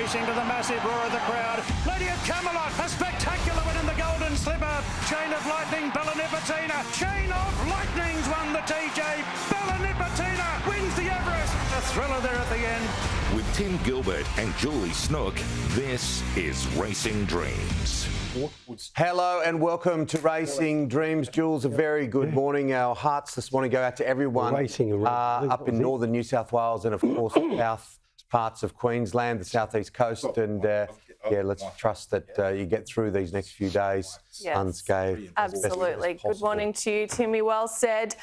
racing to the massive roar of the crowd. Lady of Camelot, a spectacular win in the Golden Slipper. Chain of Lightning, Bella Nipotina. Chain of Lightning's won the TJ. Bella Nipotina wins the Everest. A thriller there at the end. With Tim Gilbert and Julie Snook, this is Racing Dreams. Hello and welcome to Racing Dreams. Jules, a very good morning. Our hearts this morning go out to everyone up in northern New South Wales and, of course, south parts of Queensland, the southeast coast. And, let's trust that you get through these next few days unscathed. Absolutely. Good morning to you, Timmy. Well said.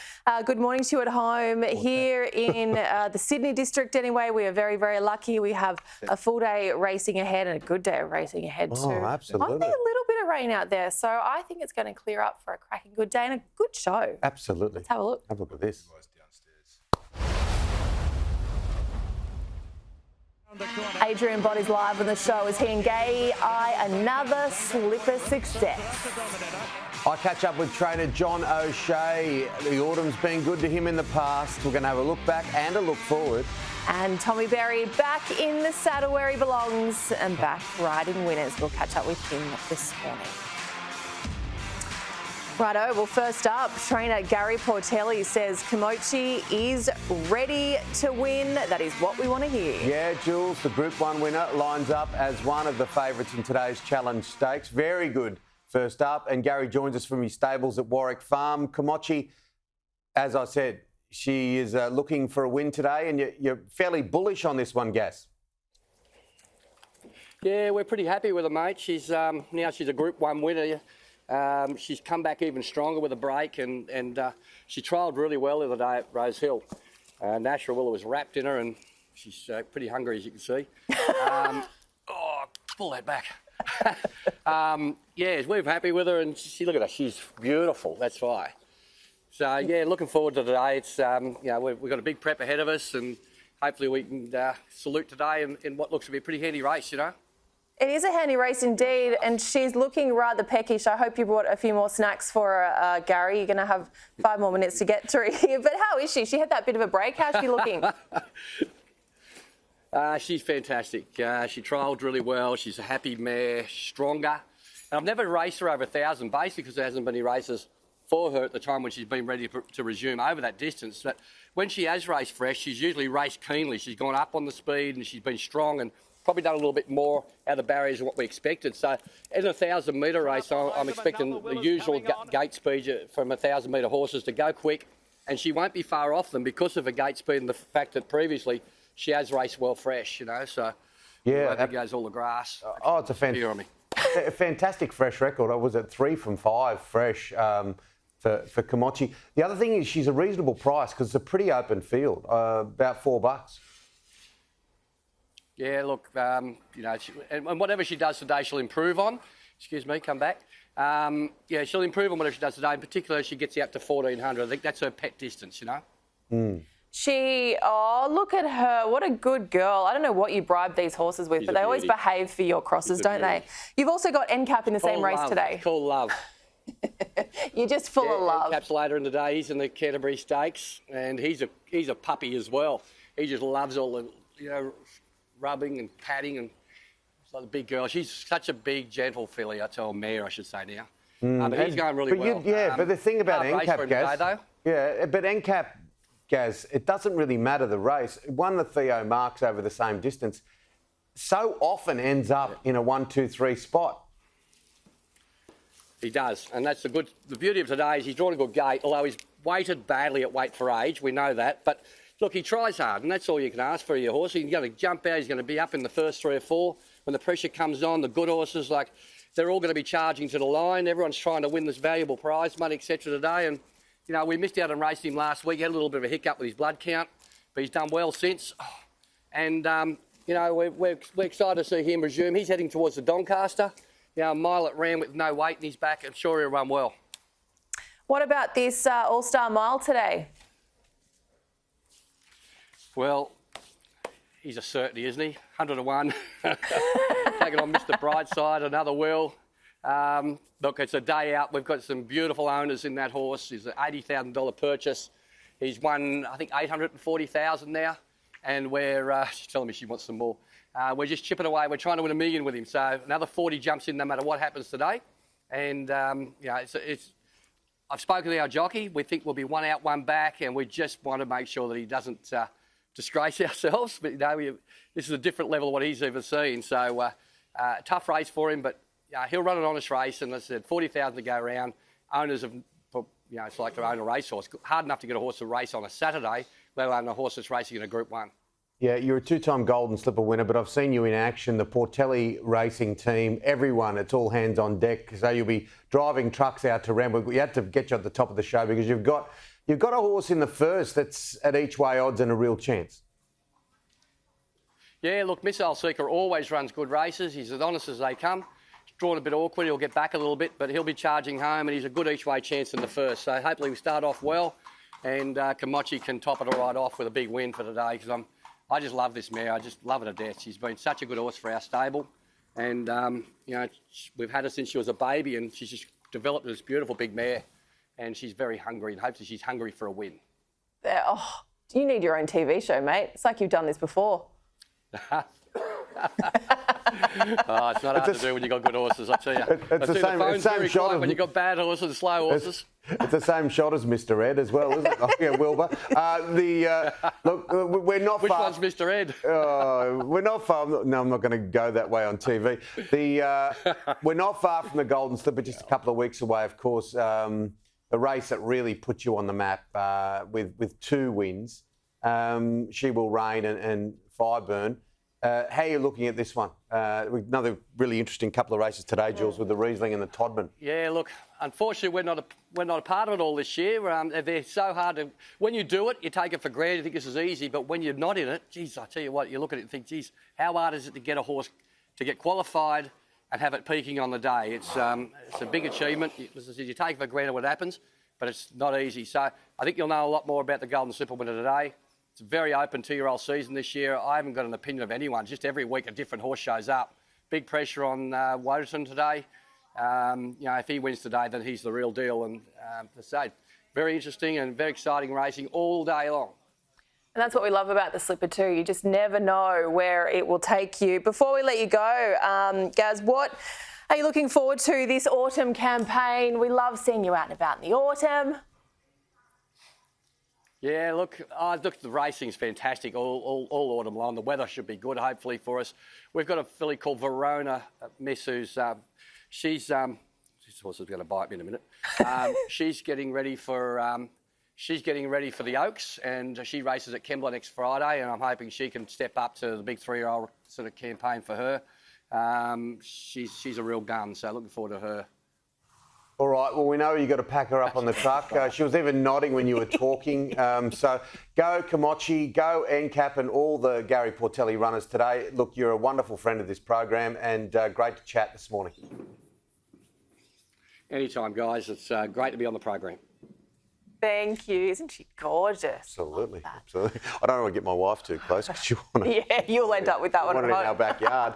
Good morning to you at home. Here in the Sydney district, anyway, we are very, very lucky. We have a full day racing ahead and a good day of racing ahead too. Oh, absolutely. Might be a little bit of rain out there, so I think it's going to clear up for a cracking good day and a good show. Absolutely. Let's have a look. Have a look at this. Adrian Body's live on the show as he and Gay eye another slipper success. I catch up with trainer John O'Shea. The autumn's been good to him in the past. We're going to have a look back and a look forward. And Tommy Berry back in the saddle where he belongs and back riding winners. We'll catch up with him this morning. Righto, well, first up, trainer Gary Portelli says Kimochi is ready to win. That is what we want to hear. Yeah, Jules, the Group 1 winner lines up as one of the favourites in today's Challenge Stakes. Very good first up. And Gary joins us from his stables at Warwick Farm. Kimochi, as I said, she is looking for a win today, and you're fairly bullish on this one, Gas. Yeah, we're pretty happy with her, mate. She's now she's a Group 1 winner. She's come back even stronger with a break, and she trialled really well the other day at Rose Hill. Nashra Willa was wrapped in her, and she's pretty hungry, as you can see. Pull that back. We're happy with her, and look at her, she's beautiful. That's why. So yeah, looking forward to today. It's we've got a big prep ahead of us, and hopefully we can salute today in what looks to be a pretty handy race, you know. It is a handy race indeed, and she's looking rather peckish. I hope you brought a few more snacks for her, Gary. You're going to have 5 more minutes to get through here. But how is she? She had that bit of a break. How's she looking? She's fantastic. She trialled really well. She's a happy mare, stronger. And I've never raced her over 1,000, basically because there hasn't been any races for her at the time when she's been ready to resume over that distance. But when she has raced fresh, she's usually raced keenly. She's gone up on the speed and she's been strong and probably done a little bit more out of the barriers than what we expected. So in a 1,000-metre race, I'm expecting the usual gate speed from 1,000-metre horses to go quick, and she won't be far off them because of her gate speed and the fact that previously she has raced well fresh, you know. So yeah, that goes all the grass. Oh, it's a fantastic fresh record. I was at 3 from 5 fresh for Kimochi. The other thing is she's a reasonable price because it's a pretty open field, about $4. Yeah, look, and whatever she does today, she'll improve on. Excuse me, come back. She'll improve on whatever she does today. In particular, if she gets you up to 1,400. I think that's her pet distance, you know. Look at her. What a good girl. I don't know what you bribe these horses with, but they always behave for your crosses, don't they? You've also got NCAP in the same race today. It's called love. You're just full of love. NCAP's later in the day. He's in the Canterbury Stakes, and he's a puppy as well. He just loves all the, rubbing and patting, and it's like a big girl. She's such a big, gentle filly, mare, I should say now. But he's going really well. But the thing about NCAP, Gaz, but NCAP, Gaz, it doesn't really matter the race. One of Theo Marks over the same distance so often ends up in a 1, 2, 3 spot. He does, and that's the beauty of today is he's drawn a good gate, although he's weighted badly at weight for age, we know that, but look, he tries hard, and that's all you can ask for your horse. He's going to jump out. He's going to be up in the first 3 or 4. When the pressure comes on, the good horses, they're all going to be charging to the line. Everyone's trying to win this valuable prize money, etc. today. And, we missed out on racing him last week. He had a little bit of a hiccup with his blood count, but he's done well since. And, we're excited to see him resume. He's heading towards the Doncaster. A mile at Ram with no weight in his back. I'm sure he'll run well. What about this All-Star Mile today? Well, he's a certainty, isn't he? 100 to 1. Taking on Mr. Brightside, another will. Look, it's a day out. We've got some beautiful owners in that horse. It's an $80,000 purchase. He's won, I think, $840,000 now. And she's telling me she wants some more. We're just chipping away. We're trying to win $1 million with him. So another 40 jumps in no matter what happens today. And, I've spoken to our jockey. We think we'll be one out, one back, and we just want to make sure that he doesn't disgrace ourselves. But, this is a different level of what he's ever seen. So tough race for him, but he'll run an honest race. And as I said, 40,000 to go around. Owners have, it's like to own a racehorse. Hard enough to get a horse to race on a Saturday, let alone a horse that's racing in a Group 1. Yeah, you're a two-time Golden Slipper winner, but I've seen you in action, the Portelli racing team, everyone, it's all hands on deck. So you'll be driving trucks out to Randwick. We had to get you at the top of the show because you've got a horse in the first that's at each way odds and a real chance. Yeah, look, Missile Seeker always runs good races. He's as honest as they come. He's drawn a bit awkward. He'll get back a little bit, but he'll be charging home, and he's a good each way chance in the first. So hopefully we start off well, and Kamachi can top it all right off with a big win for today because I just love this mare. I just love her to death. She's been such a good horse for our stable. And, we've had her since she was a baby and she's just developed this beautiful big mare. And she's very hungry and hopefully she's hungry for a win. You need your own TV show, mate. It's like you've done this before. It's not hard to do when you've got good horses, I tell you. It's the same shot when you've got bad horses and slow horses. It's the same shot as Mr. Ed as well, isn't it? Oh, yeah, Wilbur. Look, we're not Which far. one's Mr. Ed? We're not far. No, I'm not going to go that way on TV. We're not far from the Golden Slipper, just a couple of weeks away, of course. The race that really put you on the map with 2 wins. She Will Reign and Fireburn. How are you looking at this one? Another really interesting couple of races today, Jules, with the Riesling and the Todman. Yeah, look, unfortunately, we're not a part of it all this year. They're so hard to... When you do it, you take it for granted, you think this is easy, but when you're not in it, geez, I tell you what, you look at it and think, geez, how hard is it to get a horse to get qualified and have it peaking on the day? It's a big achievement. As I said, you take for granted what happens, but it's not easy. So I think you'll know a lot more about the Golden Slipper winner today. It's a very open 2-year-old season this year. I haven't got an opinion of anyone. Just every week a different horse shows up. Big pressure on Woden today. If he wins today, then he's the real deal. And to say, very interesting and very exciting racing all day long. And that's what we love about the Slipper too. You just never know where it will take you. Before we let you go, Gaz, what are you looking forward to this autumn campaign? We love seeing you out and about in the autumn. Yeah, look, the racing's fantastic all autumn long. The weather should be good, hopefully, for us. We've got a filly called Verona, miss, who's this horse is going to bite me in a minute. She's getting ready for the Oaks, and she races at Kembla next Friday, and I'm hoping she can step up to the big 3-year-old sort of campaign for her. She's a real gun, so looking forward to her. All right, well, we know you've got to pack her up on the truck. She was even nodding when you were talking. So go Kamachi, go NCAP and all the Gary Portelli runners today. Look, you're a wonderful friend of this program and great to chat this morning. Anytime, guys. It's great to be on the program. Thank you. Isn't she gorgeous? Absolutely, absolutely. I don't want to get my wife too close because you want to... Yeah, you'll end up with that one in our backyard.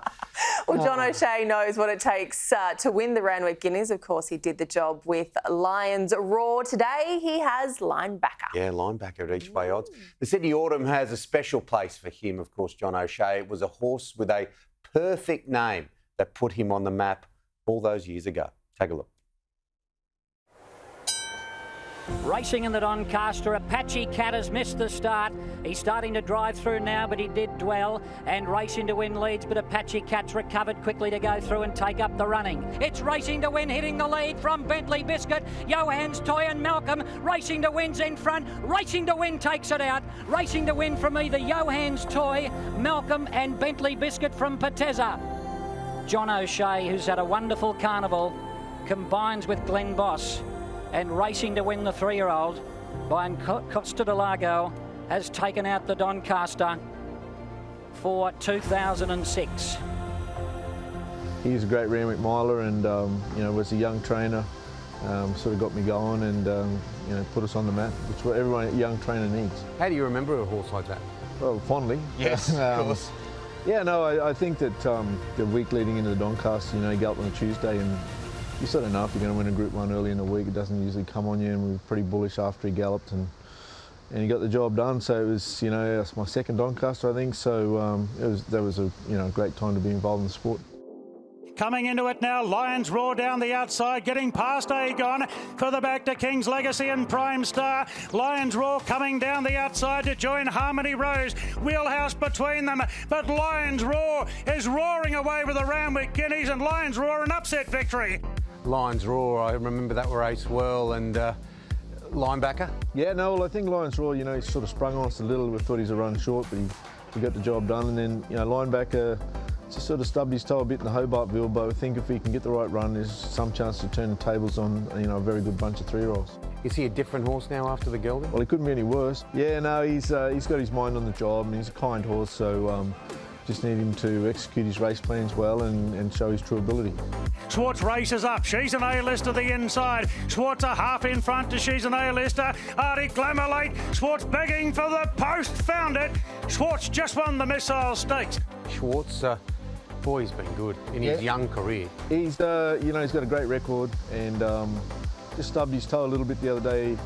Well, John O'Shea knows what it takes to win the Randwick Guineas. Of course, he did the job with Lions Roar. Today, he has linebacker. Yeah, linebacker at each way odds. The Sydney Autumn has a special place for him, of course, John O'Shea. It was a horse with a perfect name that put him on the map all those years ago. Take a look. Racing in the Doncaster, Apache Cat has missed the start. He's starting to drive through now, but he did dwell. And Racing to Win leads, but Apache Cat's recovered quickly to go through and take up the running. It's Racing to Win hitting the lead from Bentley Biscuit, Johans Toy and Malcolm. Racing to Win's in front. Racing to Win takes it out. Racing to Win from either Johans Toy, Malcolm and Bentley Biscuit from Pateza. John O'Shea, who's had a wonderful carnival, combines with Glenn Boss. And Racing to Win, the 3-year-old, by Costa de Lago, has taken out the Doncaster for 2006. He's a great Randwick miler and, was a young trainer, sort of got me going and, put us on the map, which what every young trainer needs. How do you remember a horse like that? Well, fondly. Yes, of course. Yeah, no, I think that the week leading into the Doncaster, he galloped on a Tuesday and you sort of know if you're going to win a Group 1 early in the week. It doesn't usually come on you, and we were pretty bullish after he galloped. and he got the job done. So it was, you know, that's my second Doncaster, I think. So that was a great time to be involved in the sport. Coming into it now, Lions Roar down the outside, getting past Aegon. Further back to King's Legacy and Prime Star. Lions Roar coming down the outside to join Harmony Rose. Wheelhouse between them, but Lions Roar is roaring away with the Randwick Guineas, and Lions Roar an upset victory. Lions Roar, I remember that race well, and linebacker. Yeah, no, well, I think Lions Roar, you know, he sort of sprung on us a little. We thought he's a run short, but he got the job done. And then, you know, linebacker just sort of stubbed his toe a bit in the Hobartville, but I think if he can get the right run, there's some chance to turn the tables on, you know, a very good bunch of 3-year-olds. Is he a different horse now after the gelding? Well, he couldn't be any worse. Yeah, no, he's got his mind on the job, and he's a kind horse, so just need him to execute his race plans well and show his true ability. Schwartz races up. She's an A-lister the inside. Schwartz a half in front to She's an A-lister. Artie Glamourlate. Schwartz begging for the post. Found it. Schwartz just won the Missile Stakes. Schwartz, boy, he's been good in his young career. He's, you know, he's got a great record, and just stubbed his toe a little bit the other day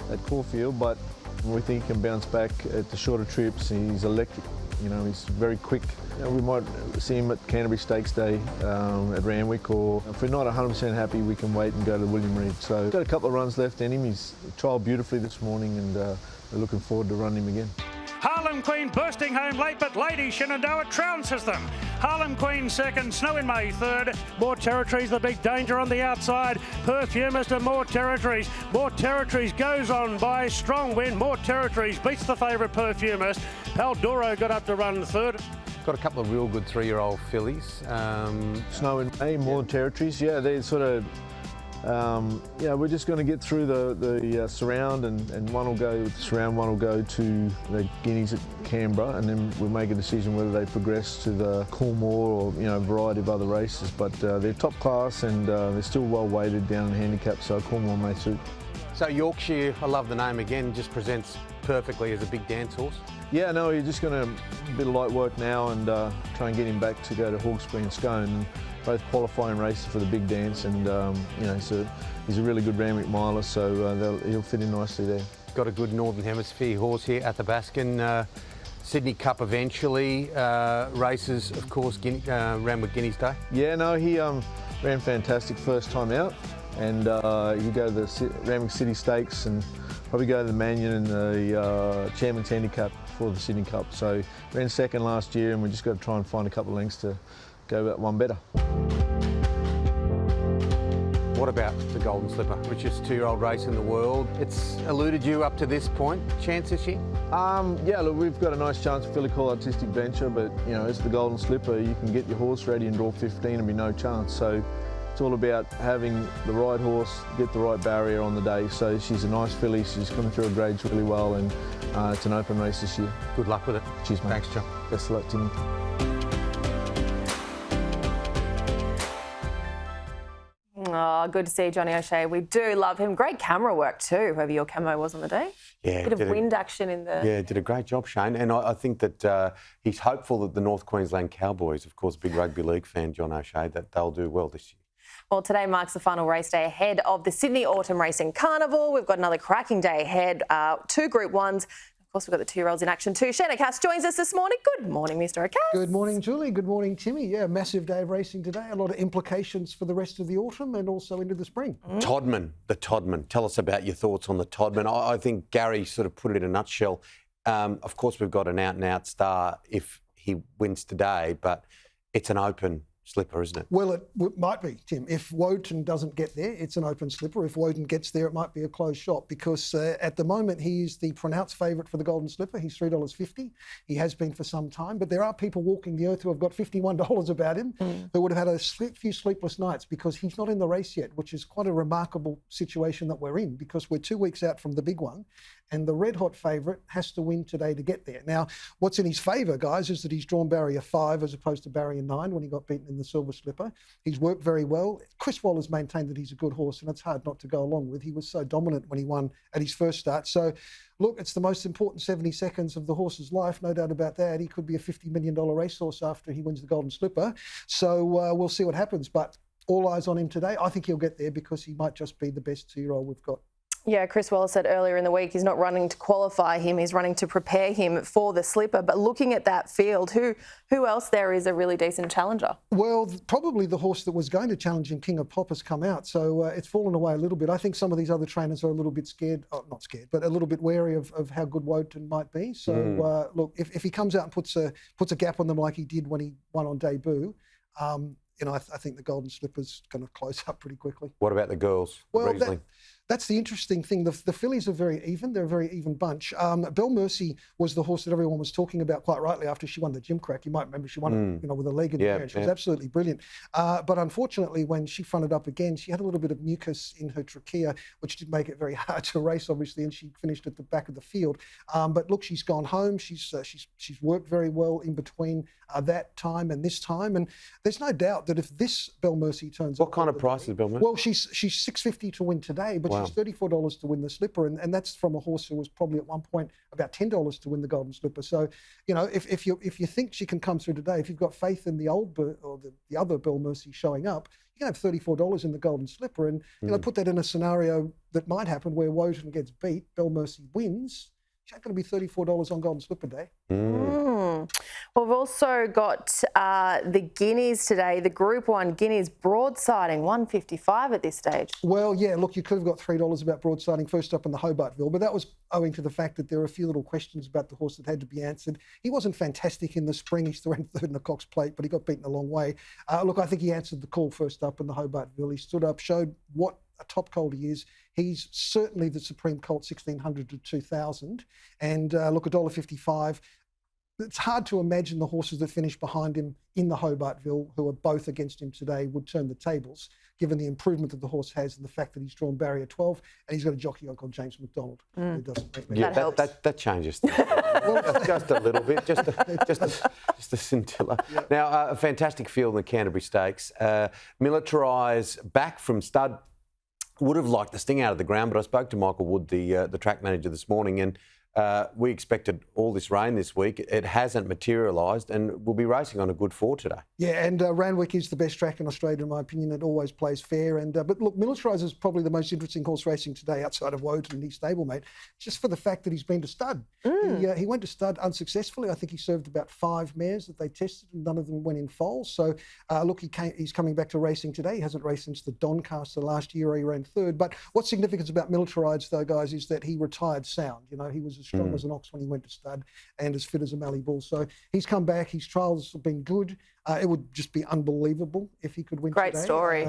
at Caulfield, but we think he can bounce back at the shorter trips. He's electric. You know, he's very quick. You know, we might see him at Canterbury Stakes Day at Randwick, or if we're not 100% happy, we can wait and go to William Reid. So he's got a couple of runs left in him. He's trialled beautifully this morning, and we're looking forward to running him again. Harlem Queen bursting home late, but Lady Shenandoah trounces them. Harlem Queen second, Snow in May third. More Territories, the big danger on the outside. Perfumist and More Territories. More Territories goes on by strong win. More Territories beats the favourite Perfumist. Paldoro got up to run third. Got a couple of real good 3-year-old fillies. Snow in May, More Territories. Yeah, they're sort of. Yeah, we're just going to get through the surround, and one will go with the surround, one will go to the Guineas at Canberra, and then we'll make a decision whether they progress to the Coolmore or, you know, a variety of other races. But they're top class, and they're still well weighted down in handicap, so Coolmore may suit. So Yorkshire, I love the name again, just presents perfectly as a big dance horse. Yeah, no, you're just going to a bit of light work now and try and get him back to go to Hawkesbury and Scone. Both qualifying races for the big dance, and you know, he's a really good Randwick miler, so he'll fit in nicely there. Got a good Northern Hemisphere horse here at the Baskin. Sydney Cup eventually, races, of course, Randwick Guineas Day. Yeah, no, he ran fantastic first time out, and you go to the Randwick City Stakes and probably go to the Manion and the Chairman's Handicap for the Sydney Cup. So ran second last year, and we just got to try and find a couple of lengths to go about one better. What about the Golden Slipper, richest 2-year-old race in the world? It's eluded you up to this point. Chance this year? Yeah, look, we've got a nice chance of filly call Artistic Venture, but you know, it's the Golden Slipper. You can get your horse ready and draw 15 and be no chance. So it's all about having the right horse, get the right barrier on the day. So she's a nice filly. She's coming through her grades really well, and it's an open race this year. Good luck with it. Cheers, mate. Thanks, John. Best of luck, Timmy. Oh, good to see Johnny O'Shea. We do love him. Great camera work too, whoever your camo was on the day. Yeah, bit of wind action in the... Yeah, did a great job, Shane. And I think that he's hopeful that the North Queensland Cowboys, of course, big rugby league fan, John O'Shea, that they'll do well this year. Well, today marks the final race day ahead of the Sydney Autumn Racing Carnival. We've got another cracking day ahead, 2 Group 1s. Of course, we've got the 2-year-olds in action too. Shane Cass joins us this morning. Good morning, Mr. Cass. Good morning, Julie. Good morning, Timmy. Yeah, massive day of racing today. A lot of implications for the rest of the autumn and also into the spring. Todman, the Todman. Tell us about your thoughts on the Todman. I think Gary sort of put it in a nutshell. Of course, we've got an out-and-out star if he wins today, but it's an open slipper, isn't it? Well, it might be, Tim. If Woden doesn't get there, it's an open slipper. If Woden gets there, it might be a closed shot because at the moment he is the pronounced favourite for the Golden Slipper. He's $3.50. He has been for some time, but there are people walking the earth who have got $51 about him who would have had a few sleepless nights because he's not in the race yet, which is quite a remarkable situation that we're in because we're 2 weeks out from the big one. And the red-hot favourite has to win today to get there. Now, what's in his favour, guys, is that he's drawn barrier 5 as opposed to barrier 9 when he got beaten in the Silver Slipper. He's worked very well. Chris Waller's maintained that he's a good horse, and it's hard not to go along with. He was so dominant when he won at his first start. So, look, it's the most important 70 seconds of the horse's life, no doubt about that. He could be a $50 million racehorse after he wins the Golden Slipper. So we'll see what happens. But all eyes on him today. I think he'll get there because he might just be the best 2-year-old we've got. Yeah, Chris Wallace said earlier in the week he's not running to qualify him, he's running to prepare him for the slipper. But looking at that field, who else there is a really decent challenger? Well, probably the horse that was going to challenge him, King of Pop, has come out. So it's fallen away a little bit. I think some of these other trainers are a little bit scared, not scared, but a little bit wary of how good Woden might be. So look, if he comes out and puts a gap on them like he did when he won on debut, I think the Golden Slipper's going to close up pretty quickly. What about the girls? Well, that's the interesting thing. The fillies are very even. They're a very even bunch. Belle Mercy was the horse that everyone was talking about quite rightly after she won the Gym Crack. You might remember she won it, with a leg in the air. She was absolutely brilliant. But unfortunately, when she fronted up again, she had a little bit of mucus in her trachea, which did make it very hard to race, obviously, and she finished at the back of the field. But look, she's gone home. She's worked very well in between that time and this time. And there's no doubt that if this Belle Mercy turns up... What kind of price is Belle Mercy? Well, she's $6.50 to win today, but she's $34 to win the slipper, and that's from a horse who was probably at one point about $10 to win the Golden Slipper. So, if you think she can come through today, if you've got faith in the old or the other Belle Mercy showing up, you can have $34 in the Golden Slipper, and put that in a scenario that might happen where Woden gets beat, Belle Mercy wins. She's going to be $34 on Golden Slipper Day. Well, we've also got the Guineas today, the Group 1 Guineas broadsiding, $1.55 at this stage. Well, yeah, look, you could have got $3 about broadsiding first up in the Hobartville, but that was owing to the fact that there were a few little questions about the horse that had to be answered. He wasn't fantastic in the spring. He ran third in the Cox Plate, but he got beaten a long way. Look, I think he answered the call first up in the Hobartville. He stood up, showed what a top colt he is. He's certainly the supreme colt, 1,600 to 2,000. And look, $1.55. It's hard to imagine the horses that finished behind him in the Hobartville, who are both against him today, would turn the tables, given the improvement that the horse has and the fact that he's drawn barrier 12 and he's got a jockey on called James McDonald. Who doesn't make that helps. That changes things. just a little bit, just a scintilla. Yeah. Now, a fantastic field in the Canterbury Stakes. Militarise back from stud. Would have liked the sting out of the ground, but I spoke to Michael Wood, the track manager, this morning, and we expected all this rain this week. It hasn't materialised, and we'll be racing on a good 4 today. Yeah, and Randwick is the best track in Australia, in my opinion. It always plays fair. And but look, Militarise is probably the most interesting horse racing today outside of Woden and his stablemate, just for the fact that he's been to stud. He went to stud unsuccessfully. I think he served about 5 mares that they tested, and none of them went in foals. So look, he's coming back to racing today. He hasn't raced since the Doncaster last year, where he ran third. But what's significant about Militarise, though, guys, is that he retired sound. He was as strong as an ox when he went to stud and as fit as a Mallee Bull. So he's come back. His trials have been good. It would just be unbelievable if he could win today. Great story.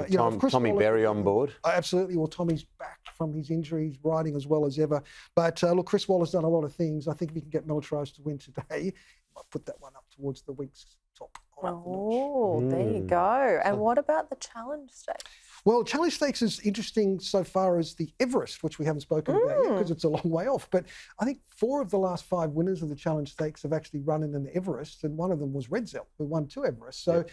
Tommy Berry on board. Absolutely. Well, Tommy's back from his injury. He's riding as well as ever. But look, Chris Waller's done a lot of things. I think if he can get Militarised to win today, might put that one up towards the week's top. Oh, there you go. And what about the Challenge Stakes? Well, Challenge Stakes is interesting so far as the Everest, which we haven't spoken about yet because it's a long way off. But I think 4 of the last 5 winners of the Challenge Stakes have actually run in an Everest, and one of them was Redzel, who won 2 Everests. So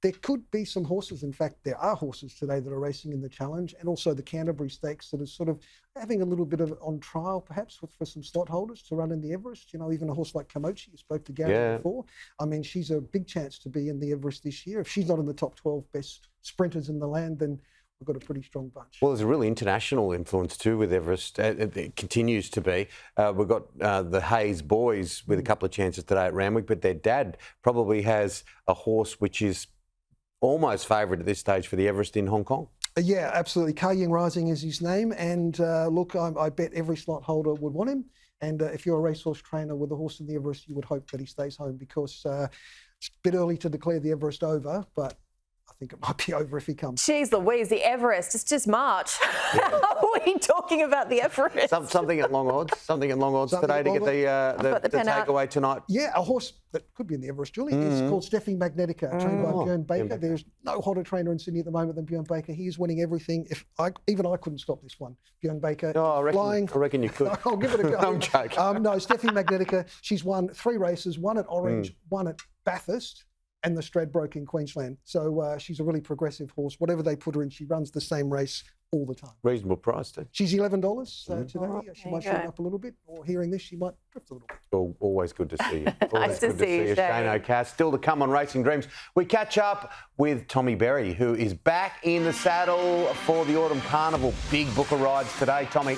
there could be some horses. In fact, there are horses today that are racing in the Challenge, and also the Canterbury Stakes that is sort of having a little bit of on trial, perhaps, for some slot holders to run in the Everest. Even a horse like Kamochi, you spoke to Gary before. I mean, she's a big chance to be in the Everest this year. If she's not in the top 12 best sprinters in the land, then we've got a pretty strong bunch. Well, there's a really international influence too with Everest. It continues to be. We've got the Hayes boys with a couple of chances today at Randwick, but their dad probably has a horse which is almost favourite at this stage for the Everest in Hong Kong. Yeah, absolutely. Kaiying Rising is his name. And look, I bet every slot holder would want him. And if you're a racehorse trainer with a horse in the Everest, you would hope that he stays home, because it's a bit early to declare the Everest over, but I think it might be over if he comes. Jeez Louise, the Everest, it's just March. How are we talking about the Everest? Something at long odds. Something at long odds today to get the takeaway tonight. Yeah, a horse that could be in the Everest, Julie, is called Steffi Magnetica, trained by Bjorn Baker. There's no hotter trainer in Sydney at the moment than Bjorn Baker. He is winning everything. Even I couldn't stop this one. Bjorn Baker flying. I reckon you could. I'll give it a go. I'm joking. No, Steffi Magnetica, she's won 3 races, one at Orange, one at Bathurst, and the Stradbroke in Queensland. So she's a really progressive horse. Whatever they put her in, she runs the same race all the time. Reasonable price, too. She's $11 today. She might shoot up a little bit, or hearing this, she might drift a little bit. Always good to see you. Nice to see you, Shane O'Cass. Still to come on Racing Dreams. We catch up with Tommy Berry, who is back in the saddle for the Autumn Carnival. Big book of rides today, Tommy.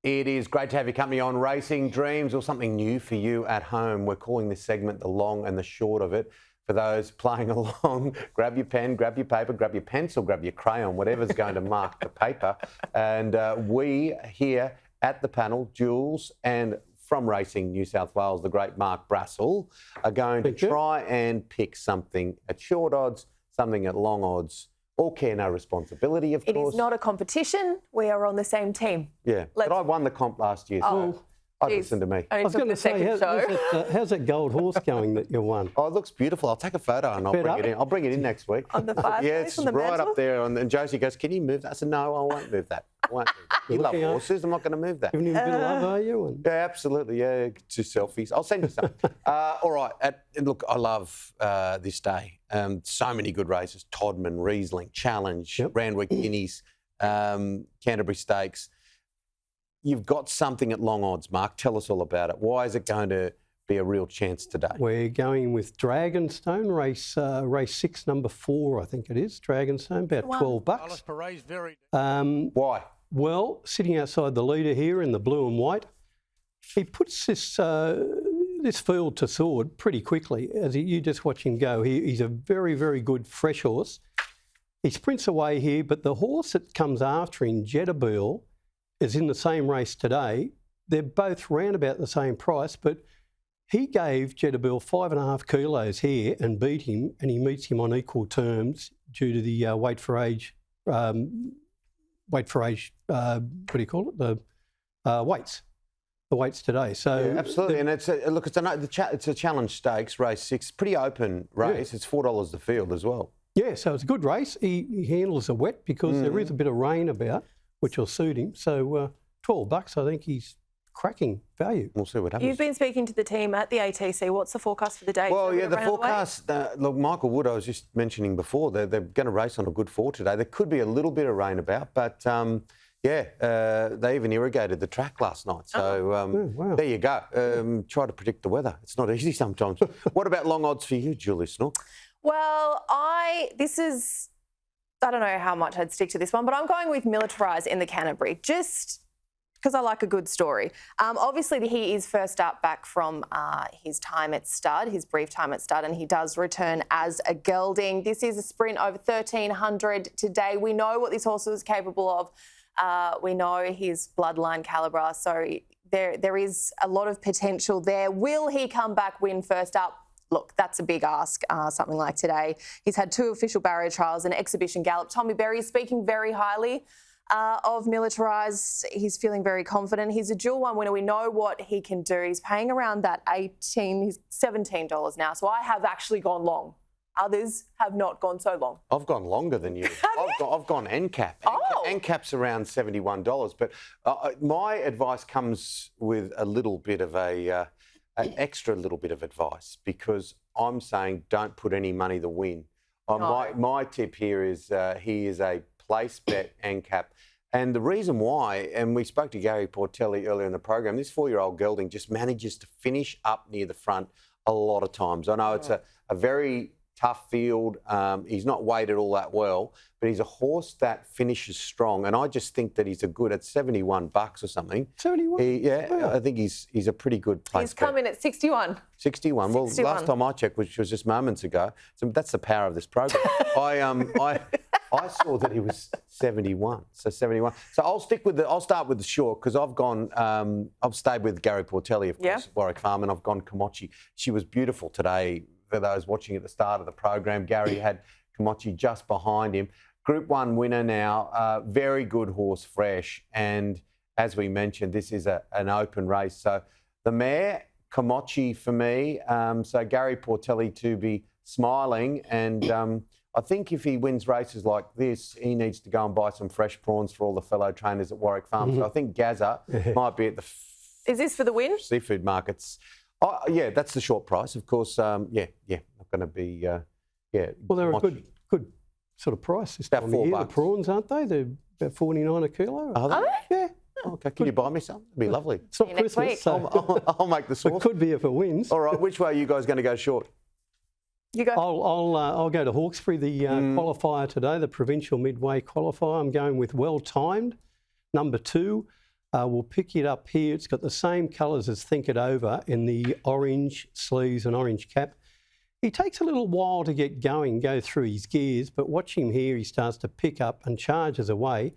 It is great to have your company on Racing Dreams, or something new for you at home. We're calling this segment the long and the short of it. For those playing along, grab your pen, grab your paper, grab your pencil, grab your crayon, whatever's going to mark the paper. And we here at the panel, Jules, and from Racing New South Wales, the great Mark Brassel, are going to try and pick something at short odds, something at long odds. All care, no responsibility, of course. It is not a competition. We are on the same team. Yeah, but I won the comp last year, so listen to me. I was going to say, how's that gold horse going that you won? Oh, it looks beautiful. I'll take a photo and I'll bring it in. I'll bring it in next week. On the fireplace, yeah, it's on the right mantle? up there. And Josie goes, "Can you move that?" I said, "No, I won't move that. I won't move that. You love horses. I'm not going to move that." Giving him a bit of love, are you? Yeah, absolutely. Yeah, 2 selfies. I'll send you some. All right. Look, I love this day. So many good races: Todman, Riesling, Challenge, Randwick Guineas, Canterbury Stakes. You've got something at long odds, Mark. Tell us all about it. Why is it going to be a real chance today? We're going with Dragonstone, race 6, number 4, I think it is. Dragonstone, about $12. Why? Well, sitting outside the leader here in the blue and white, he puts this field to sword pretty quickly. You just watch him go. He's a very, very good fresh horse. He sprints away here, but the horse that comes after him, Jetabil, is in the same race today. They're both round about the same price, but he gave Jetabil 5.5 kilos here and beat him, and he meets him on equal terms due to the weight for age, what do you call it? The weights. The weights today. So yeah, absolutely, and it's a challenge stakes, race 6, pretty open race. Yeah. It's $4 the field as well. Yeah, so it's a good race. He handles the wet because there is a bit of rain about, which will suit him. So $12, I think he's cracking value. We'll see what happens. You've been speaking to the team at the ATC. What's the forecast for the day? Well, yeah, the forecast, look, Michael Wood, I was just mentioning before, they're going to race on a good 4 today. There could be a little bit of rain about, but they even irrigated the track last night. So there you go. Try to predict the weather. It's not easy sometimes. What about long odds for you, Julie Snook? Well, I don't know how much I'd stick to this one, but I'm going with Militarise in the Canterbury, just because I like a good story. Obviously, he is first up back from his time at stud, his brief time at stud, and he does return as a gelding. This is a sprint over 1,300 today. We know what this horse is capable of. We know his bloodline calibre, so there is a lot of potential there. Will he come back, win first up? Look, that's a big ask, something like today. He's had 2 official barrier trials and exhibition gallop. Tommy Berry is speaking very highly of Militarise. He's feeling very confident. He's a dual one winner. We know what he can do. He's paying around that he's $17 now. So I have actually gone long. Others have not gone so long. I've gone longer than you. I've gone NCAP. NCAP's around $71. But my advice comes with a little bit of an extra little bit of advice, because I'm saying don't put any money to win. My tip here is he is a place bet NCAP. And the reason why, and we spoke to Gary Portelli earlier in the program, this 4-year-old gelding just manages to finish up near the front a lot of times. I know it's a very tough field. He's not weighted all that well, but he's a horse that finishes strong. And I just think that he's a good at $71 or something. 71? I think he's a pretty good place. He's come in at 61. 61. Well, last time I checked, which was just moments ago, so that's the power of this program. I saw that he was 71. So 71. So I'll start with the short, because I've stayed with Gary Portelli, of course, Warwick Farm, and I've gone Komochi. She was beautiful today. For those watching at the start of the program, Gary had Komochi just behind him. Group 1 winner now, very good horse, fresh. And as we mentioned, this is an open race. So the mare, Komochi for me. So Gary Portelli to be smiling. And I think if he wins races like this, he needs to go and buy some fresh prawns for all the fellow trainers at Warwick Farm. So I think Gazza might be at the... Is this for the win? Seafood markets. Oh, yeah, that's the short price. Of course, not going to be... Well, they're a good sort of price this time of year. The prawns, aren't they? They're about 49 a kilo. Are they? Yeah. Okay, can you buy me some? It'd be lovely. It's not Christmas, so I'll make the sauce. it could be if it wins. All right, which way are you guys going to go short? You go. I'll go to Hawkesbury, the qualifier today, the provincial midway qualifier. I'm going with Well Timed, number 2. We'll pick it up here. It's got the same colours as Think It Over in the orange sleeves and orange cap. He takes a little while to get going, go through his gears, but watch him here. He starts to pick up and charges away.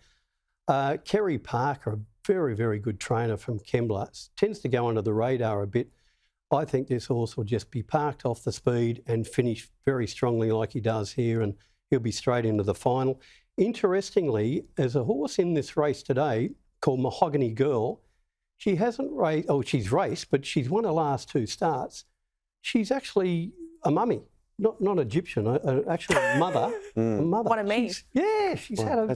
Kerry Parker, a very, very good trainer from Kembla, tends to go under the radar a bit. I think this horse will just be parked off the speed and finish very strongly like he does here, and he'll be straight into the final. Interestingly, there's a horse in this race today called Mahogany Girl. She hasn't raced, she's raced, but she's won her last 2 starts. She's actually a mummy, not Egyptian, actually a mother. A mother. What I mean? She's had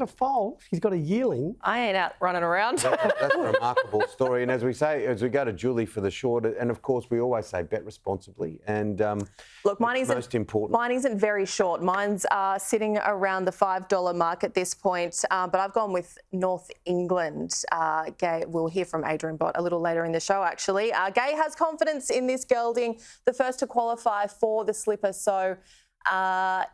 a foal. She's got a yearling. I ain't out running around. That's a remarkable story. And as we we go to Julie for the short, and of course we always say bet responsibly. And look, mine isn't most important. Mine isn't very short. Mine's sitting around the $5 mark at this point. But I've gone with North England. Gay, we'll hear from Adrian Bott a little later in the show. Actually, Gay has confidence in this gelding, the first to qualify for the slipper. So.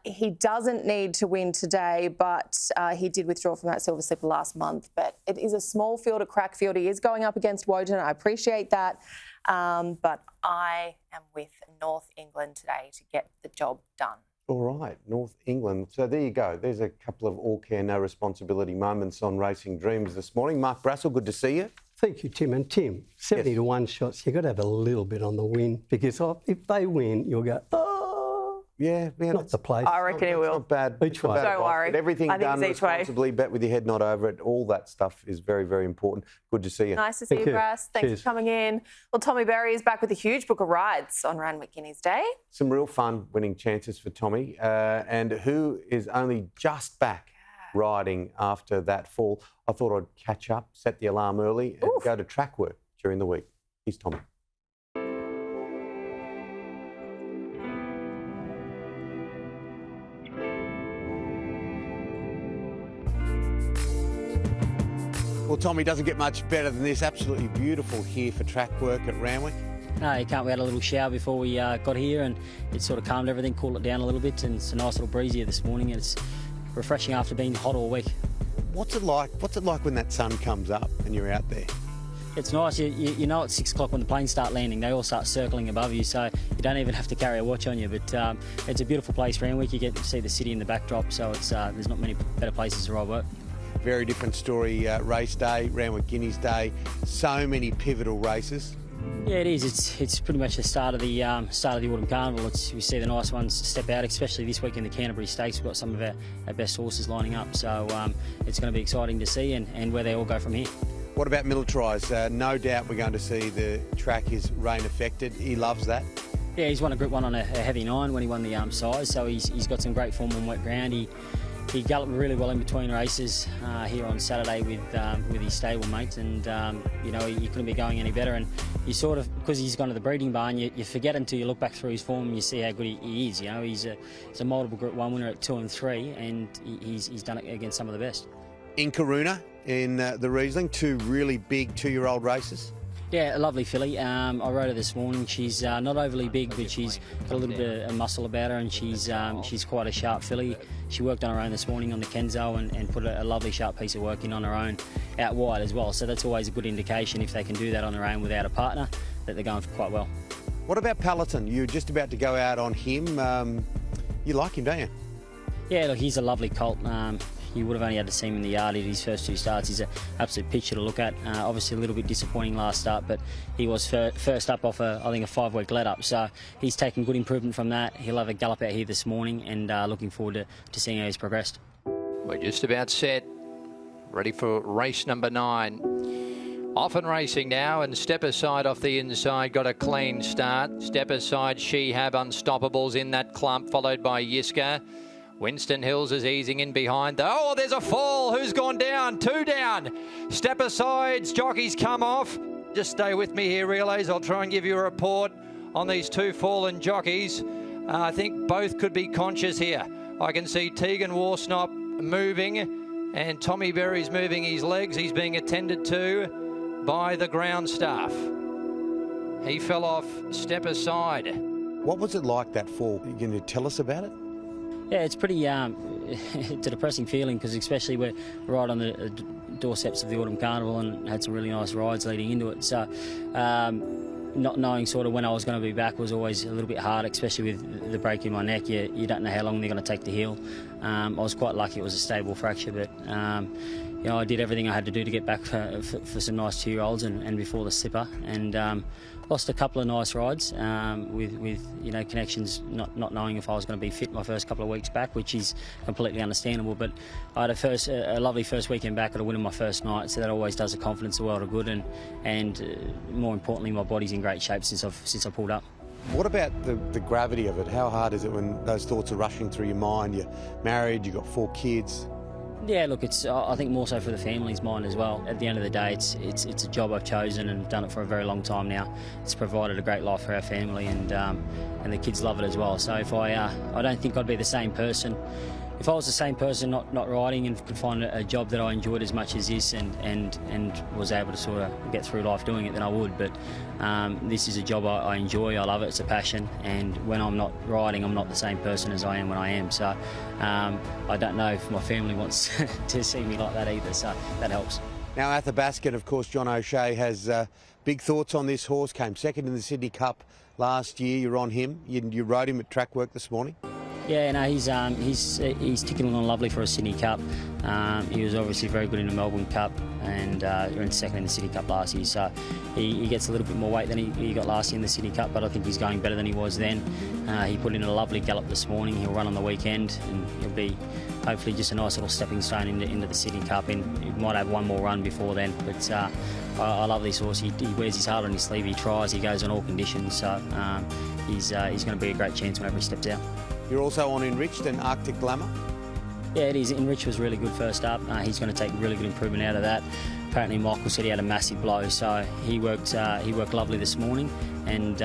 He doesn't need to win today, but he did withdraw from that silver slipper last month. But it is a small field, a crack field. He is going up against Woden. I appreciate that. But I am with North England today to get the job done. All right, North England. So there you go. There's a couple of all care, no responsibility moments on Racing Dreams this morning. Mark Brassel, good to see you. Thank you, Tim. And Tim, 70 to 1 shots, you've got to have a little bit on the win, because if they win, you'll go, Yeah, not the place. I reckon it will. Not bad. Each way. Don't worry. But everything done responsibly, bet with your head not over it. All that stuff is very, very important. Good to see you. Nice to see you, Brass. Thanks for coming in. Well, Tommy Berry is back with a huge book of rides on Randwick Guineas Day. Some real fun winning chances for Tommy, and who is only just back riding after that fall. I thought I'd catch up, set the alarm early, and go to track work during the week. Here's Tommy. Well, Tommy, doesn't get much better than this. Absolutely beautiful here for track work at Randwick. No, you can't. We had a little shower before we got here, and it sort of calmed everything, cooled it down a little bit, and it's a nice little breeze here this morning, and it's refreshing after being hot all week. What's it like? What's it like when that sun comes up and you're out there? It's nice. You know, at 6 o'clock when the planes start landing, they all start circling above you, so you don't even have to carry a watch on you. But it's a beautiful place, Randwick. You get to see the city in the backdrop, so it's there's not many better places to ride work. Very different story, race day, Randwick Guineas Day. So many pivotal races. Yeah, it is. It's pretty much the start of the Autumn Carnival. We see the nice ones step out, especially this week in the Canterbury Stakes. We've got some of our best horses lining up, so it's going to be exciting to see and where they all go from here. What about Militarise? No doubt we're going to see the track is rain affected. He loves that. Yeah, he's won a Group 1 on a heavy 9 when he won the size, so he's got some great form on wet ground. He galloped really well in between races here on Saturday with his stable mate, and you know, he couldn't be going any better. And you sort of, because he's gone to the breeding barn, you forget until you look back through his form and you see how good he is. You know, he's a multiple Group 1 winner at 2 and 3, and he's done it against some of the best. In Karuna, in the Riesling, 2 really big 2-year-old races. Yeah, a lovely filly. I rode her this morning. She's not overly big, but she's got a little bit of muscle about her, and she's quite a sharp filly. She worked on her own this morning on the Kenzo and put a lovely sharp piece of work in on her own out wide as well. So that's always a good indication if they can do that on their own without a partner, that they're going quite well. What about Palatine? You're just about to go out on him. You like him, don't you? Yeah, look, he's a lovely colt. You would have only had to see him in the yard in his first 2 starts. He's an absolute picture to look at. Obviously a little bit disappointing last start, but he was first up off I think a 5-week let-up. So he's taken good improvement from that. He'll have a gallop out here this morning, and looking forward to seeing how he's progressed. We're just about set, ready for race number 9. Off and racing now, and Step Aside off the inside got a clean start. Step Aside, She Have Unstoppables in that clump, followed by Yiska. Winston Hills is easing in behind. Oh, there's a fall. Who's gone down? 2 down. Step asides. Jockeys come off. Just stay with me here, relays. I'll try and give you a report on these 2 fallen jockeys. I think both could be conscious here. I can see Tegan Warsnop moving and Tommy Berry's moving his legs. He's being attended to by the ground staff. He fell off step aside. What was it like, that fall? Are you going to tell us about it? Yeah, it's pretty it's a depressing feeling, because especially we're right on the doorsteps of the Autumn Carnival and had some really nice rides leading into it. So not knowing sort of when I was going to be back was always a little bit hard, especially with the break in my neck. You don't know how long they're going to take to heal. I was quite lucky it was a stable fracture, but you know, I did everything I had to do to get back for some nice 2-year-olds and before the slipper, and lost a couple of nice rides with you know, connections, not knowing if I was going to be fit my first couple of weeks back, which is completely understandable. But I had a lovely first weekend back. I won my first night, so that always does the confidence a world of good, and more importantly, my body's in great shape since I pulled up. What about the gravity of it? How hard is it when those thoughts are rushing through your mind? You're married, you've got 4 kids. Yeah, look, it's I think more so for the family's mind as well. At the end of the day, it's a job I've chosen and done it for a very long time now. It's provided a great life for our family, and the kids love it as well. So if I don't think I'd be the same person. If I was the same person not riding and could find a job that I enjoyed as much as this and was able to sort of get through life doing it, then I would. But this is a job I enjoy, I love it, it's a passion, and when I'm not riding, I'm not the same person as I am when I am. So I don't know if my family wants to see me like that either, so that helps. Now, Athabaskan, of course, John O'Shea has big thoughts on this horse. Came second in the Sydney Cup last year. You're on him. You rode him at track work this morning. Yeah, no, he's ticking along lovely for a Sydney Cup. He was obviously very good in the Melbourne Cup, and went second in the Sydney Cup last year. So he gets a little bit more weight than he got last year in the Sydney Cup, but I think he's going better than he was then. He put in a lovely gallop this morning. He'll run on the weekend, and he'll be hopefully just a nice little stepping stone into the Sydney Cup, and he might have one more run before then. But I love this horse. He wears his heart on his sleeve. He tries. He goes on all conditions. So he's going to be a great chance whenever he steps out. You're also on Enriched and Arctic Glamour. Yeah, it is. Enriched was really good first up. He's going to take really good improvement out of that. Apparently, Michael said he had a massive blow, so he worked lovely this morning, and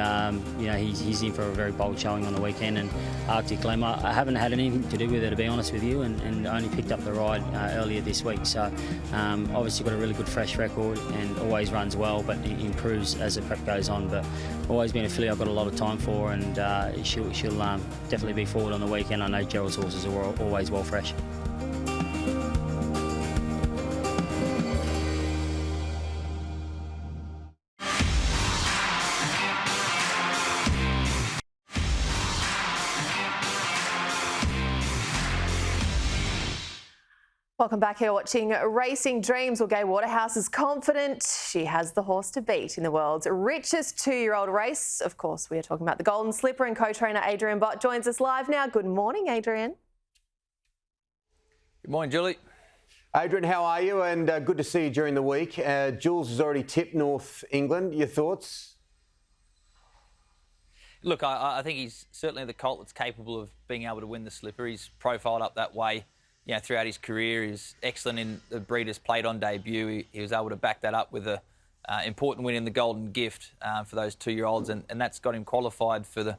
you know, he's in for a very bold showing on the weekend. And Arctic Glamour, I haven't had anything to do with it, to be honest with you, and only picked up the ride earlier this week. So obviously got a really good fresh record and always runs well, but it improves as the prep goes on. But always been a filly I've got a lot of time for, and she'll definitely be forward on the weekend. I know Gerald's horses are always well fresh. Welcome back here watching Racing Dreams. Well, Gay Waterhouse is confident she has the horse to beat in the world's richest 2-year-old race. Of course, we are talking about the Golden Slipper, and co-trainer Adrian Bott joins us live now. Good morning, Adrian. Good morning, Julie. Adrian, how are you? And good to see you during the week. Jules has already tipped North England. Your thoughts? Look, I think he's certainly the colt that's capable of being able to win the Slipper. He's profiled up that way. You know, throughout his career, he was excellent in the Breeders' Plate on debut. He was able to back that up with an important win in the Golden Gift for those 2-year-olds, and that's got him qualified for the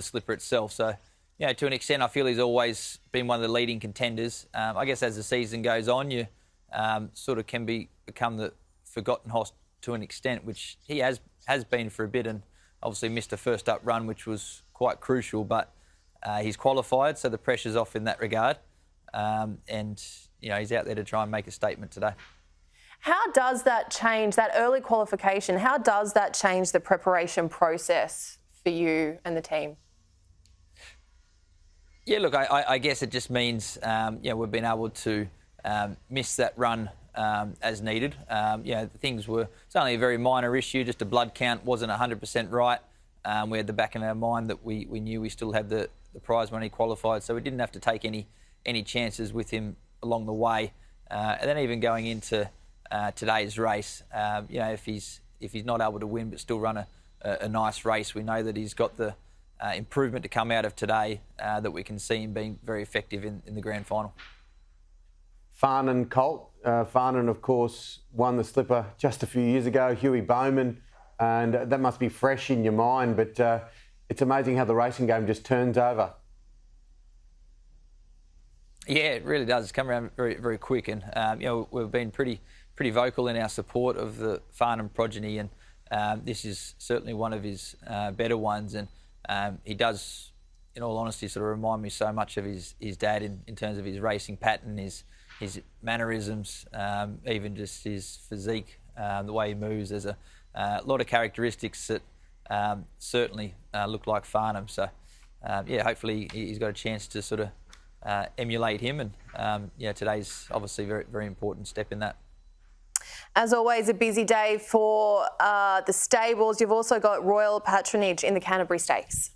Slipper itself. So, you know, to an extent, I feel he's always been one of the leading contenders. I guess as the season goes on, you sort of can become the forgotten horse to an extent, which he has been for a bit, and obviously missed a first up run, which was quite crucial. But he's qualified, so the pressure's off in that regard. And, you know, he's out there to try and make a statement today. How does that change, that early qualification, how does that change the preparation process for you and the team? Yeah, look, I guess it just means, you know, we've been able to miss that run as needed. You know, it's only a very minor issue, just a blood count wasn't 100% right. We had the back in our mind that we knew we still had the prize when he qualified, so we didn't have to take any chances with him along the way. And then even going into today's race, you know, if he's not able to win but still run a nice race, we know that he's got the improvement to come out of today that we can see him being very effective in the grand final. Farnan colt. Farnan, of course, won the slipper just a few years ago, Huey Bowman, and that must be fresh in your mind, but it's amazing how the racing game just turns over. Yeah, it really does. It's come around very, very quick, and we've been pretty vocal in our support of the Farnham progeny, and this is certainly one of his better ones, and he does, in all honesty, sort of remind me so much of his dad in terms of his racing pattern, his mannerisms, even just his physique, the way he moves. There's a lot of characteristics that certainly look like Farnham. So, hopefully he's got a chance to sort of emulate him, and today's obviously a very, very important step in that. As always, a busy day for the stables. You've also got royal patronage in the Canterbury Stakes.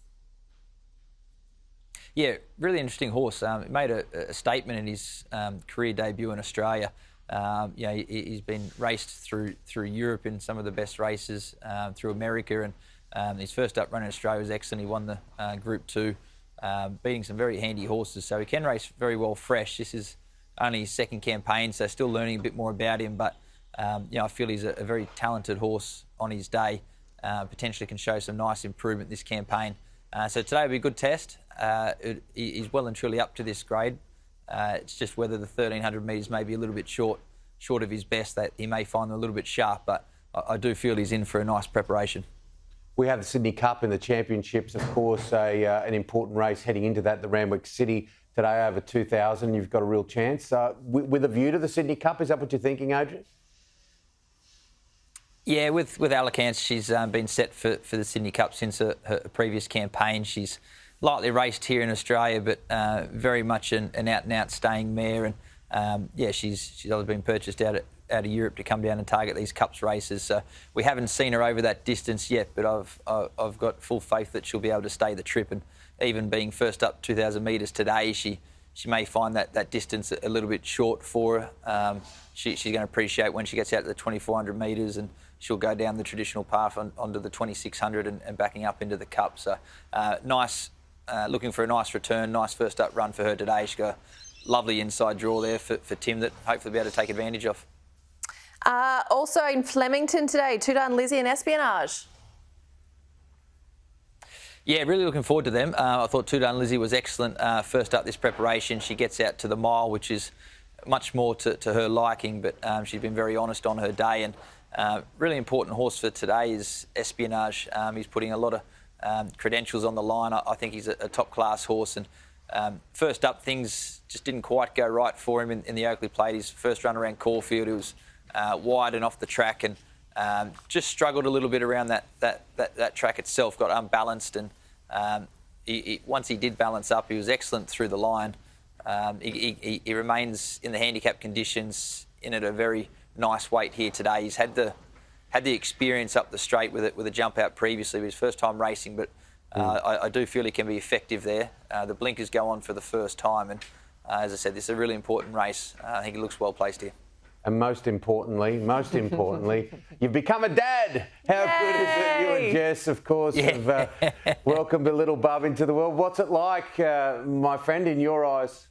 Yeah, really interesting horse. He made a statement in his career debut in Australia. He's been raced through Europe in some of the best races, through America, and his first up run in Australia was excellent. He won the Group 2, beating some very handy horses. So he can race very well fresh. This is only his second campaign, so still learning a bit more about him. But I feel he's a very talented horse on his day. Potentially can show some nice improvement this campaign. So today will be a good test. He's well and truly up to this grade. It's just whether the 1,300 metres may be a little bit short of his best, that he may find them a little bit sharp, but I do feel he's in for a nice preparation. We have the Sydney Cup in the Championships, of course, an important race heading into that, the Randwick City today over 2,000. You've got a real chance. With a view to the Sydney Cup, is that what you're thinking, Adrian? Yeah, with Alicante, she's been set for the Sydney Cup since her previous campaign. She's lightly raced here in Australia, but very much an out-and-out staying mare. And she's always been purchased out of Europe to come down and target these Cups races. So we haven't seen her over that distance yet, but I've got full faith that she'll be able to stay the trip. And even being first up 2,000 metres today, she may find that distance a little bit short for her. She's going to appreciate when she gets out to the 2,400 metres, and she'll go down the traditional path onto the 2,600 and backing up into the Cup. So nice. Looking for a nice return, nice first up run for her today. She's got a lovely inside draw there for Tim that hopefully be able to take advantage of. Also in Flemington today, Two-Done Lizzie and Espionage. Yeah, really looking forward to them. I thought Two-Done Lizzie was excellent first up this preparation. She gets out to the mile, which is much more to her liking, but she's been very honest on her day. And really important horse for today is Espionage. He's putting a lot of credentials on the line. I think he's a top-class horse, and first up things just didn't quite go right for him in the Oakley Plate. His first run around Caulfield, it was wide and off the track, and just struggled a little bit around that track itself, got unbalanced, and once he did balance up, he was excellent through the line. He remains in the handicap conditions in at a very nice weight here today. He's had the experience up the straight with a jump out previously. It was his first time racing, but I do feel he can be effective there. The blinkers go on for the first time, and as I said, this is a really important race. I think he looks well placed here. And most importantly, you've become a dad. How good is it? You and Jess, of course, have welcomed a little bub into the world. What's it like, my friend, in your eyes?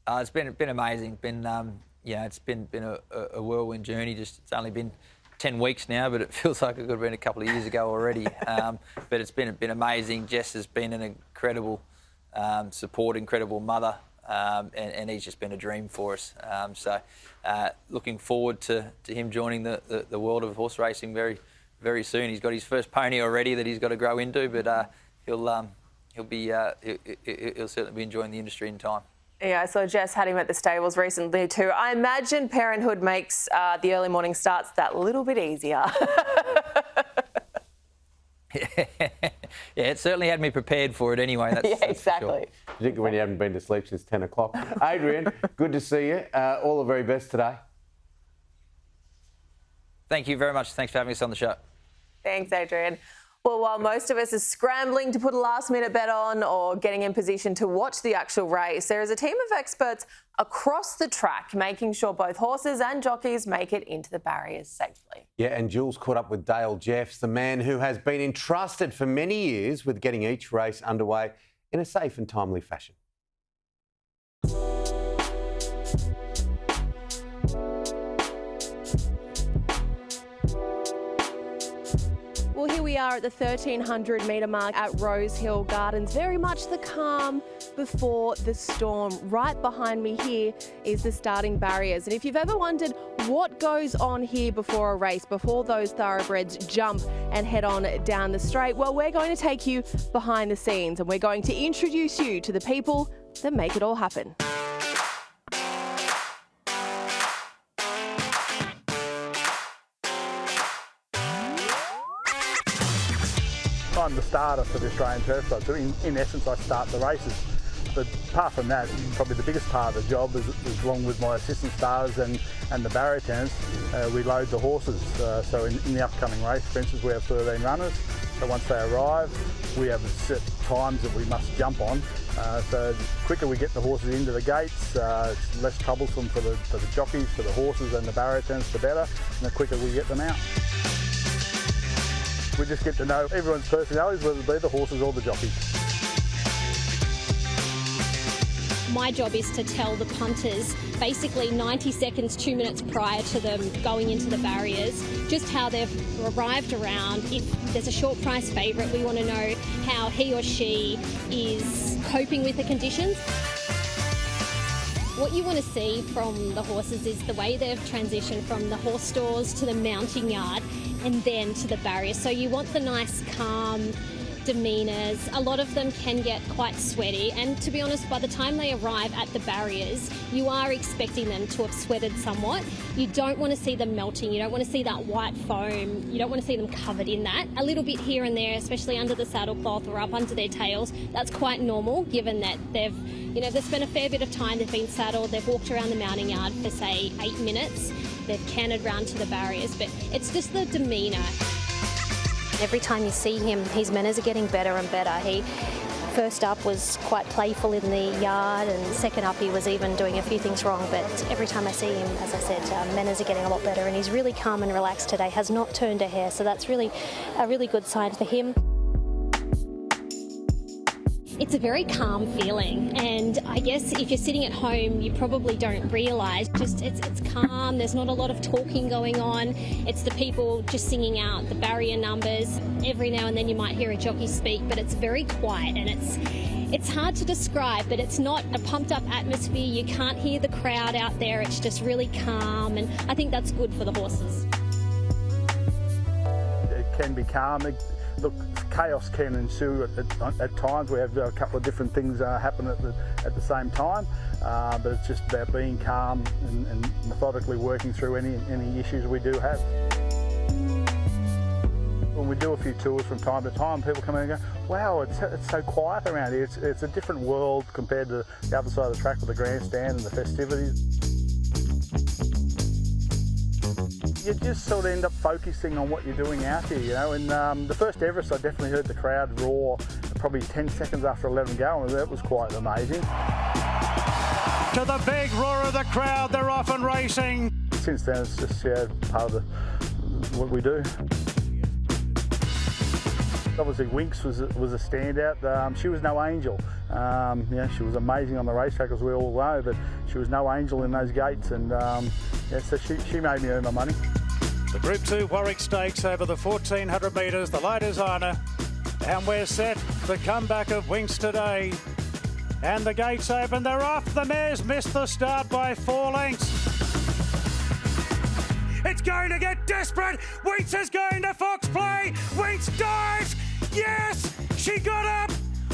It's been amazing. It's been a whirlwind journey. It's only been 10 weeks now, but it feels like it could have been a couple of years ago already. But it's been amazing. Jess has been an incredible support, incredible mother, and he's just been a dream for us. Looking forward to him joining the world of horse racing very, very soon. He's got his first pony already that he's got to grow into, but he'll certainly be enjoying the industry in time. Yeah, I saw Jess had him at the stables recently too. I imagine parenthood makes the early morning starts that little bit easier. Yeah, it certainly had me prepared for it anyway. That's exactly. for sure. Particularly when you haven't been to sleep since 10 o'clock. Adrian, good to see you. All the very best today. Thank you very much. Thanks for having us on the show. Thanks, Adrian. Well, while most of us are scrambling to put a last-minute bet on or getting in position to watch the actual race, there is a team of experts across the track making sure both horses and jockeys make it into the barriers safely. Yeah, and Jules caught up with Dale Jeffs, the man who has been entrusted for many years with getting each race underway in a safe and timely fashion. Well, here we are at the 1,300 metre mark at Rosehill Gardens. Very much the calm before the storm. Right behind me here is the starting barriers. And if you've ever wondered what goes on here before a race, before those thoroughbreds jump and head on down the straight, well, we're going to take you behind the scenes and we're going to introduce you to the people that make it all happen. I'm the starter for the Australian Turf Club, so in essence I start the races. But apart from that, probably the biggest part of the job is along with my assistant starters and the barrier attendants, we load the horses. So in the upcoming race, for instance, we have 13 runners. So once they arrive, we have set times that we must jump on. So the quicker we get the horses into the gates, it's less troublesome for the jockeys, for the horses and the barrier attendants, the better, and the quicker we get them out. We just get to know everyone's personalities, whether it be the horses or the jockeys. My job is to tell the punters basically 90 seconds, 2 minutes prior to them going into the barriers, just how they've arrived around. If there's a short price favourite, we want to know how he or she is coping with the conditions. What you want to see from the horses is the way they've transitioned from the horse stalls to the mounting yard and then to the barriers. So you want the nice, calm demeanours. A lot of them can get quite sweaty, and to be honest, by the time they arrive at the barriers, you are expecting them to have sweated somewhat. You don't want to see them melting. You don't want to see that white foam. You don't want to see them covered in that. A little bit here and there, especially under the saddlecloth or up under their tails, that's quite normal given that they've spent a fair bit of time, they've been saddled, they've walked around the mounting yard for say 8 minutes, they've cantered round to the barriers, but it's just the demeanour. Every time you see him, his manners are getting better and better. He, first up, was quite playful in the yard, and second up, he was even doing a few things wrong. But every time I see him, as I said, manners are getting a lot better, and he's really calm and relaxed today, has not turned a hair, so that's really a really good sign for him. It's a very calm feeling, and I guess if you're sitting at home, you probably don't realise. Just it's calm. There's not a lot of talking going on. It's the people just singing out the barrier numbers. Every now and then you might hear a jockey speak, but it's very quiet, and it's hard to describe. But it's not a pumped up atmosphere. You can't hear the crowd out there. It's just really calm, and I think that's good for the horses. It can be calm. Look, chaos can ensue at times. We have a couple of different things happen at the same time, but it's just about being calm and methodically working through any issues we do have. When we do a few tours from time to time, people come in and go, wow, it's so quiet around here. It's a different world compared to the other side of the track with the grandstand and the festivities. You just sort of end up focusing on what you're doing out here, you know. And the first Everest, I definitely heard the crowd roar probably 10 seconds after I let them go, and that was quite amazing. To the big roar of the crowd, they're off and racing. Since then, it's just part of what we do. Obviously, Winx was a standout. She was no angel. She was amazing on the racetrack, as we all know, but she was no angel in those gates, and so she made me earn my money. The Group 2 Warwick Stakes over the 1,400 metres, the light is on, and we're set. The comeback of Winx today, and the gates open. They're off. The mares missed the start by 4 lengths. It's going to get desperate. Winx is going to Fox Play. Winx dives. Yes, she got up.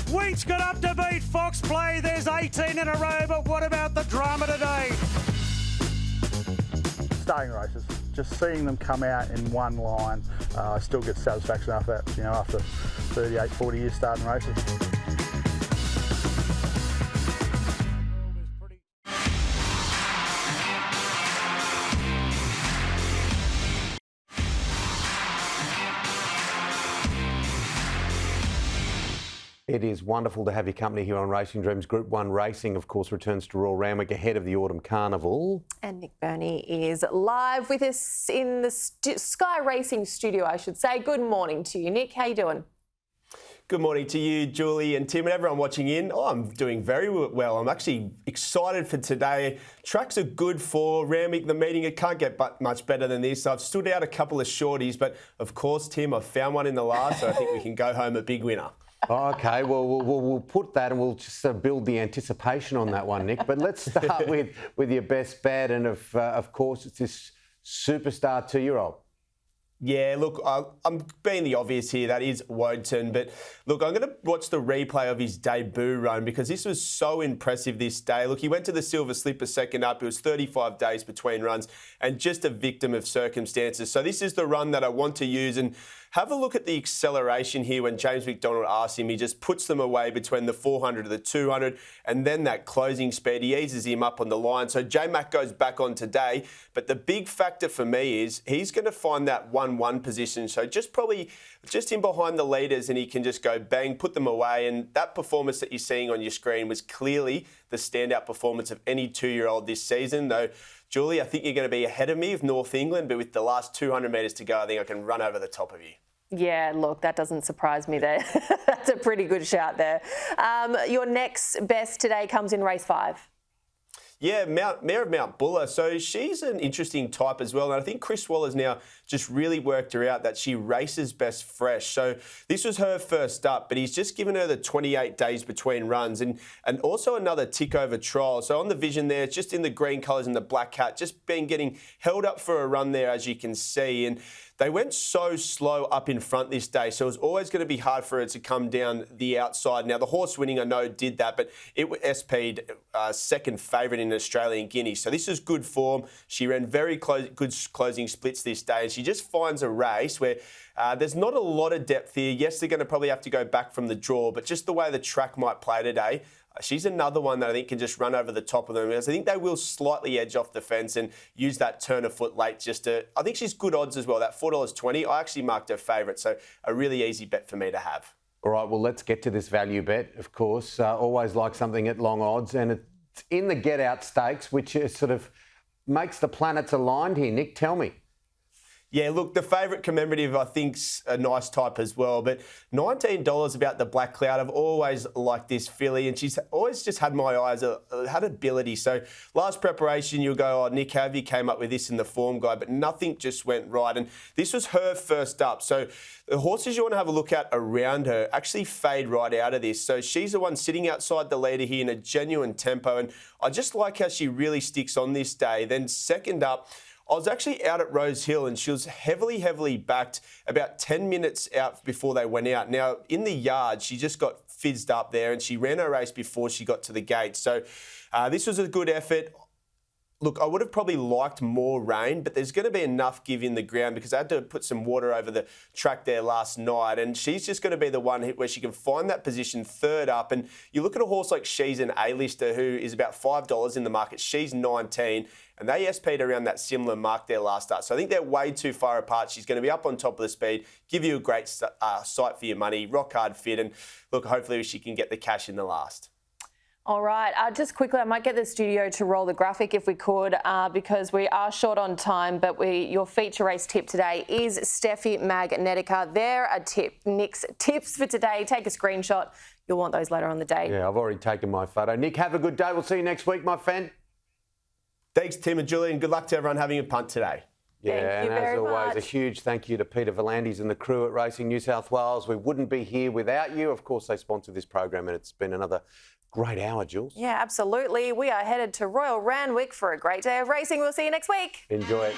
Winx got up to beat Fox Play. There's 18 in a row, but what about the drama today? Starting races, just seeing them come out in one line, I still get satisfaction after that, after 38, 40 years starting races. It is wonderful to have your company here on Racing Dreams. Group 1 racing, of course, returns to Royal Randwick ahead of the Autumn Carnival. And Nick Burney is live with us in the Sky Racing studio, I should say. Good morning to you, Nick. How you doing? Good morning to you, Julie and Tim and everyone watching in. Oh, I'm doing very well. I'm actually excited for today. Tracks are good for Randwick, the meeting. It can't get much better than this. I've stood out a couple of shorties, but of course, Tim, I've found one in the last, so I think we can go home a big winner. Okay, well, we'll put that and we'll just build the anticipation on that one, Nick. But let's start with your best bet, and of course, it's this superstar 2-year-old. Yeah, look, I'm being the obvious here. That is Woden. But look, I'm going to watch the replay of his debut run because this was so impressive this day. Look, he went to the Silver Slipper second up. It was 35 days between runs and just a victim of circumstances. So this is the run that I want to use. And have a look at the acceleration here when James McDonald asks him. He just puts them away between the 400 to the 200 and then that closing speed. He eases him up on the line. So J-Mac goes back on today. But the big factor for me is he's going to find that 1-1 position. So just in behind the leaders and he can just go bang, put them away. And that performance that you're seeing on your screen was clearly the standout performance of any 2-year-old this season. Though, Julie, I think you're going to be ahead of me of North England, but with the last 200 metres to go, I think I can run over the top of you. Yeah, look, that doesn't surprise me there. That's a pretty good shout there. Your next best today comes in race 5. Yeah, Mare of Mount Buller. So she's an interesting type as well. And I think Chris Waller's now just really worked her out that she races best fresh. So this was her first up, but he's just given her the 28 days between runs and also another tick over trial. So on the vision there, it's just in the green colours and the black hat, just getting held up for a run there, as you can see. And they went so slow up in front this day, so it was always going to be hard for her to come down the outside. Now, the horse winning, I know, did that, but it was SP'd second favourite in Australian Guinea. So this is good form. She ran very good closing splits this day, and she just finds a race where there's not a lot of depth here. Yes, they're going to probably have to go back from the draw, but just the way the track might play today, she's another one that I think can just run over the top of them. Because I think they will slightly edge off the fence and use that turn of foot late I think she's good odds as well. That $4.20, I actually marked her favourite. So a really easy bet for me to have. All right, well, let's get to this value bet, of course. Always like something at long odds. And it's in the Get Out Stakes, which is sort of makes the planets aligned here. Nick, tell me. Yeah, look, the favourite commemorative, I think's a nice type as well. But $19 about the Black Cloud. I've always liked this filly, and she's always just had my eyes, had ability. So last preparation, you'll go, oh, Nick, have you came up with this in the form guide? But nothing just went right. And this was her first up. So the horses you want to have a look at around her actually fade right out of this. So she's the one sitting outside the leader here in a genuine tempo. And I just like how she really sticks on this day. Then second up, I was actually out at Rose Hill and she was heavily backed about 10 minutes out before they went out. Now, in the yard, she just got fizzed up there and she ran her race before she got to the gate. So this was a good effort. Look, I would have probably liked more rain, but there's going to be enough give in the ground because I had to put some water over the track there last night. And she's just going to be the one where she can find that position third up. And you look at a horse like She's an A-lister who is about $5 in the market. She's 19. And they SP'd around that similar mark there last start. So I think they're way too far apart. She's going to be up on top of the speed, give you a great sight for your money, rock hard fit. And look, hopefully she can get the cash in the last. All right, just quickly, I might get the studio to roll the graphic if we could, because we are short on time, but your feature race tip today is Steffi Magnetica. There are Nick's tips for today. Take a screenshot. You'll want those later on the day. Yeah, I've already taken my photo. Nick, have a good day. We'll see you next week, my friend. Thanks, Tim and Julie, and good luck to everyone having a punt today. Yeah, and as always, a huge thank you to Peter Volandis and the crew at Racing New South Wales. We wouldn't be here without you. Of course, they sponsor this program, and it's been another great hour, Jules. Yeah, absolutely. We are headed to Royal Randwick for a great day of racing. We'll see you next week. Enjoy it.